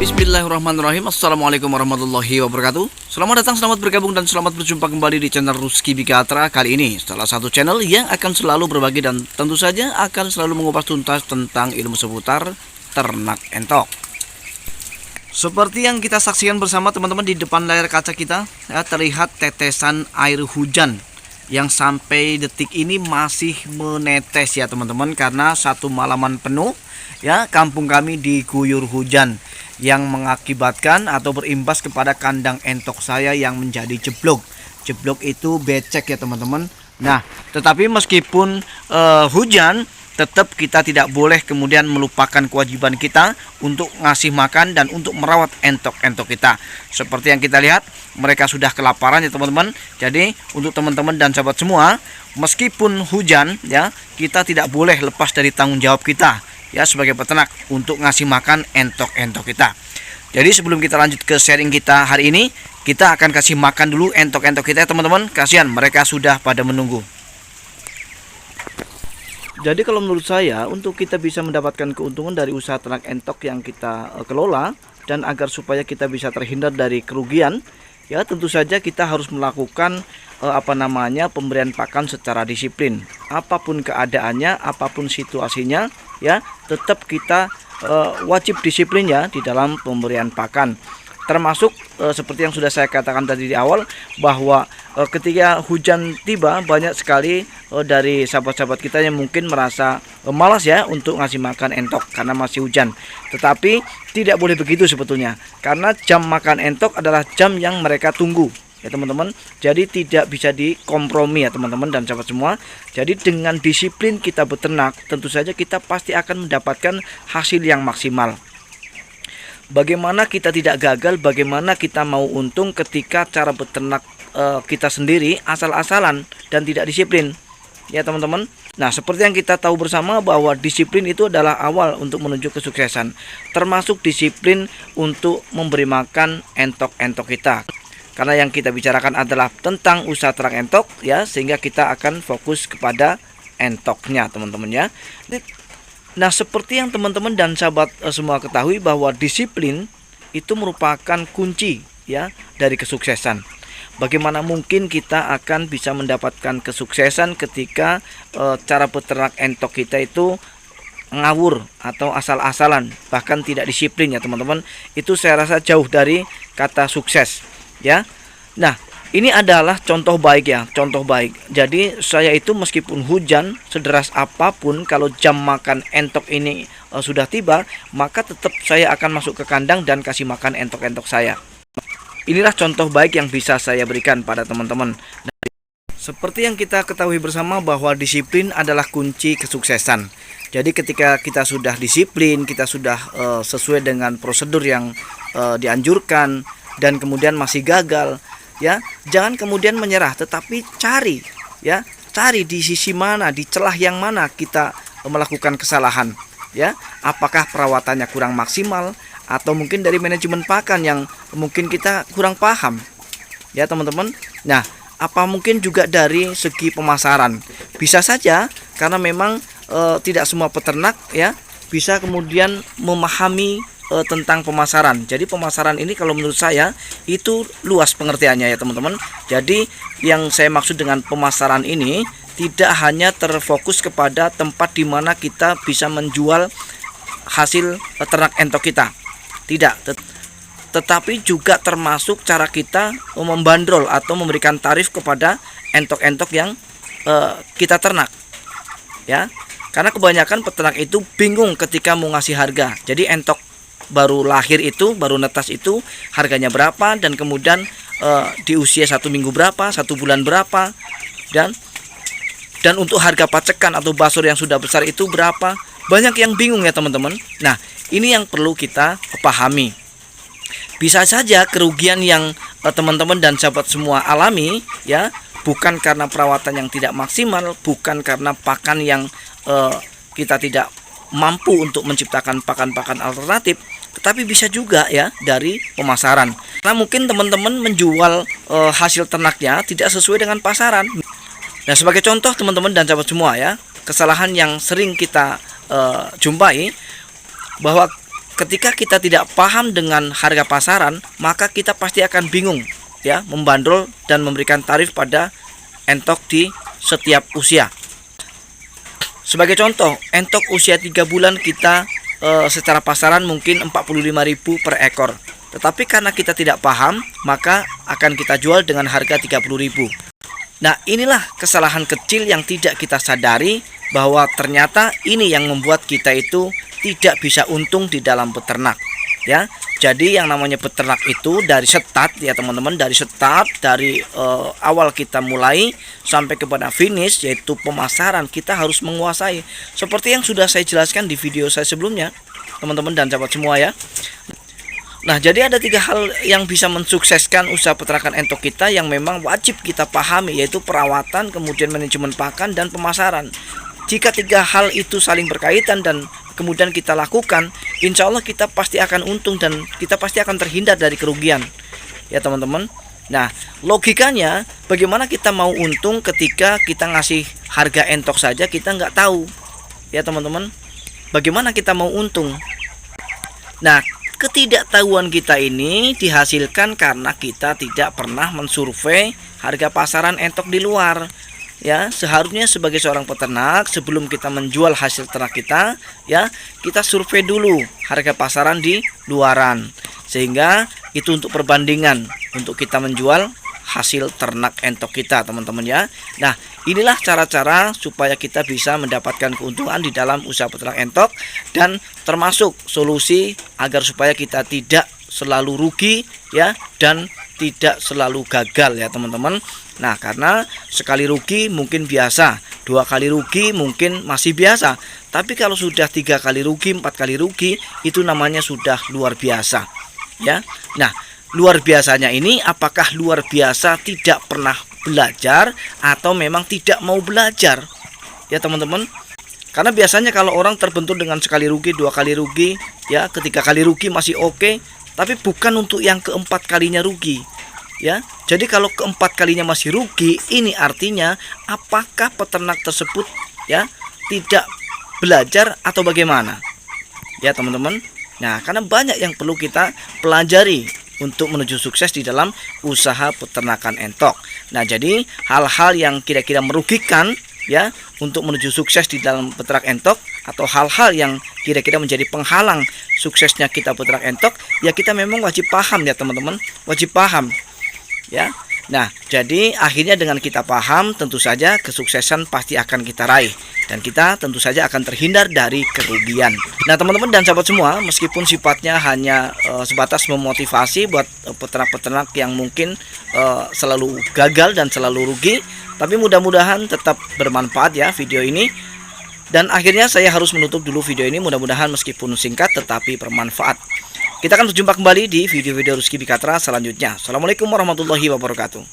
Bismillahirrahmanirrahim. Assalamualaikum warahmatullahi wabarakatuh. Selamat datang, selamat bergabung, dan selamat berjumpa kembali di channel Rusky Bigatra. Kali ini salah satu channel yang akan selalu berbagi dan tentu saja akan selalu mengupas tuntas tentang ilmu seputar ternak entok. Seperti yang kita saksikan bersama teman-teman di depan layar kaca kita, ya, terlihat tetesan air hujan yang sampai detik ini masih menetes ya teman-teman, karena satu malaman penuh ya kampung kami diguyur hujan yang mengakibatkan atau berimbas kepada kandang entok saya yang menjadi jeblok. Jeblok itu becek ya teman-teman. Nah, tetapi meskipun hujan, tetap kita tidak boleh kemudian melupakan kewajiban kita untuk ngasih makan dan untuk merawat entok-entok kita. Seperti yang kita lihat, mereka sudah kelaparan ya teman-teman. Jadi untuk teman-teman dan sahabat semua, meskipun hujan ya, kita tidak boleh lepas dari tanggung jawab kita ya sebagai peternak untuk ngasih makan entok-entok kita. Jadi sebelum kita lanjut ke sharing kita hari ini, kita akan kasih makan dulu entok-entok kita ya teman-teman. Kasihan mereka sudah pada menunggu. Jadi kalau menurut saya, untuk kita bisa mendapatkan keuntungan dari usaha ternak entok yang kita kelola, dan agar supaya kita bisa terhindar dari kerugian, ya tentu saja kita harus melakukan pemberian pakan secara disiplin. Apapun keadaannya, apapun situasinya, ya tetap kita wajib disiplin ya di dalam pemberian pakan. Termasuk seperti yang sudah saya katakan tadi di awal, bahwa ketika hujan tiba, banyak sekali dari sahabat-sahabat kita yang mungkin merasa malas ya untuk ngasih makan entok karena masih hujan. Tetapi tidak boleh begitu sebetulnya, karena jam makan entok adalah jam yang mereka tunggu ya teman-teman. Jadi tidak bisa dikompromi ya teman-teman dan sahabat semua. Jadi dengan disiplin kita beternak, tentu saja kita pasti akan mendapatkan hasil yang maksimal. Bagaimana kita tidak gagal, bagaimana kita mau untung ketika cara beternak kita sendiri asal-asalan dan tidak disiplin ya teman-teman. Nah, seperti yang kita tahu bersama bahwa disiplin itu adalah awal untuk menuju kesuksesan, termasuk disiplin untuk memberi makan entok-entok kita. Karena yang kita bicarakan adalah tentang usaha ternak entok ya, sehingga kita akan fokus kepada entoknya teman-teman ya. Nah, seperti yang teman-teman dan sahabat semua ketahui, bahwa disiplin itu merupakan kunci ya dari kesuksesan. Bagaimana mungkin kita akan bisa mendapatkan kesuksesan ketika cara peternak entok kita itu ngawur atau asal-asalan, bahkan tidak disiplin ya teman-teman. Itu saya rasa jauh dari kata sukses ya. Nah, ini adalah contoh baik ya, contoh baik. Jadi saya itu meskipun hujan sederas apapun, kalau jam makan entok ini sudah tiba, maka tetap saya akan masuk ke kandang dan kasih makan entok-entok saya. Inilah contoh baik yang bisa saya berikan pada teman-teman. Seperti yang kita ketahui bersama bahwa disiplin adalah kunci kesuksesan. Jadi ketika kita sudah disiplin, kita sudah sesuai dengan prosedur yang dianjurkan, dan kemudian masih gagal, ya jangan kemudian menyerah, tetapi cari ya, cari di sisi mana, di celah yang mana kita melakukan kesalahan ya. Apakah perawatannya kurang maksimal, atau mungkin dari manajemen pakan yang mungkin kita kurang paham ya teman-teman. Nah, apa mungkin juga dari segi pemasaran, bisa saja karena memang tidak semua peternak ya bisa kemudian memahami tentang pemasaran. Jadi pemasaran ini kalau menurut saya itu luas pengertiannya ya teman-teman. Jadi yang saya maksud dengan pemasaran ini tidak hanya terfokus kepada tempat di mana kita bisa menjual hasil ternak entok kita, tidak, tetapi juga termasuk cara kita membandrol atau memberikan tarif kepada entok-entok yang kita ternak ya. Karena kebanyakan peternak itu bingung ketika mau ngasih harga. Jadi entok baru lahir itu, baru netas itu harganya berapa, dan kemudian di usia 1 minggu berapa, 1 bulan berapa, dan Dan untuk harga pacekan atau basur yang sudah besar itu berapa? Banyak yang bingung ya teman-teman. Nah, ini yang perlu kita pahami. Bisa saja kerugian yang teman-teman dan sahabat semua alami ya, bukan karena perawatan yang tidak maksimal, bukan karena pakan yang kita tidak mampu untuk menciptakan pakan-pakan alternatif, tetapi bisa juga ya dari pemasaran. Karena mungkin teman-teman menjual hasil ternaknya tidak sesuai dengan pasaran. Nah, sebagai contoh teman-teman dan sahabat semua ya, kesalahan yang sering kita jumpai bahwa ketika kita tidak paham dengan harga pasaran, maka kita pasti akan bingung ya membandrol dan memberikan tarif pada entok di setiap usia. Sebagai contoh, entok usia 3 bulan kita secara pasaran mungkin 45.000 per ekor. Tetapi karena kita tidak paham, maka akan kita jual dengan harga 30.000. Nah, inilah kesalahan kecil yang tidak kita sadari, bahwa ternyata ini yang membuat kita itu tidak bisa untung di dalam peternak ya. Jadi yang namanya peternak itu dari start ya teman-teman, dari awal kita mulai sampai kepada finish, yaitu pemasaran, kita harus menguasai seperti yang sudah saya jelaskan di video saya sebelumnya teman-teman dan sahabat semua ya. Nah, jadi ada 3 hal yang bisa mensukseskan usaha peternakan entok kita yang memang wajib kita pahami, yaitu perawatan, kemudian manajemen pakan, dan pemasaran. Jika 3 hal itu saling berkaitan dan kemudian kita lakukan, insya Allah kita pasti akan untung dan kita pasti akan terhindar dari kerugian ya teman-teman. Nah, logikanya bagaimana kita mau untung ketika kita ngasih harga entok saja kita nggak tahu ya teman-teman. Bagaimana kita mau untung? Nah, ketidaktahuan kita ini dihasilkan karena kita tidak pernah mensurvei harga pasaran entok di luar. Ya, seharusnya sebagai seorang peternak, sebelum kita menjual hasil ternak kita, ya, kita survei dulu harga pasaran di luaran. Sehingga itu untuk perbandingan untuk kita menjual hasil ternak entok kita, teman-teman ya. Nah, inilah cara-cara supaya kita bisa mendapatkan keuntungan di dalam usaha peternak entok, dan termasuk solusi agar supaya kita tidak selalu rugi ya, dan tidak selalu gagal ya teman-teman. Nah, karena sekali rugi mungkin biasa, 2 kali rugi mungkin masih biasa, tapi kalau sudah 3 kali rugi, 4 kali rugi, itu namanya sudah luar biasa ya. Nah, luar biasanya ini apakah luar biasa tidak pernah belajar atau memang tidak mau belajar ya teman-teman. Karena biasanya kalau orang terbentur dengan sekali rugi, 2 kali rugi ya, ketiga kali rugi masih oke, tapi bukan untuk yang keempat kalinya rugi ya. Jadi kalau keempat kalinya masih rugi, ini artinya apakah peternak tersebut ya tidak belajar atau bagaimana ya teman-teman. Nah, karena banyak yang perlu kita pelajari untuk menuju sukses di dalam usaha peternakan entok. Nah, jadi hal-hal yang kira-kira merugikan ya untuk menuju sukses di dalam peternak entok, atau hal-hal yang kira-kira menjadi penghalang suksesnya kita peternak entok, ya kita memang wajib paham ya teman-teman, wajib paham ya. Nah, jadi akhirnya dengan kita paham, tentu saja kesuksesan pasti akan kita raih, dan kita tentu saja akan terhindar dari kerugian. Nah, teman-teman dan sahabat semua, meskipun sifatnya hanya sebatas memotivasi buat peternak-peternak yang mungkin selalu gagal dan selalu rugi, tapi mudah-mudahan tetap bermanfaat ya video ini. Dan akhirnya saya harus menutup dulu video ini, mudah-mudahan meskipun singkat tetapi bermanfaat. Kita akan berjumpa kembali di video-video Rizky Bikatra selanjutnya. Assalamualaikum warahmatullahi wabarakatuh.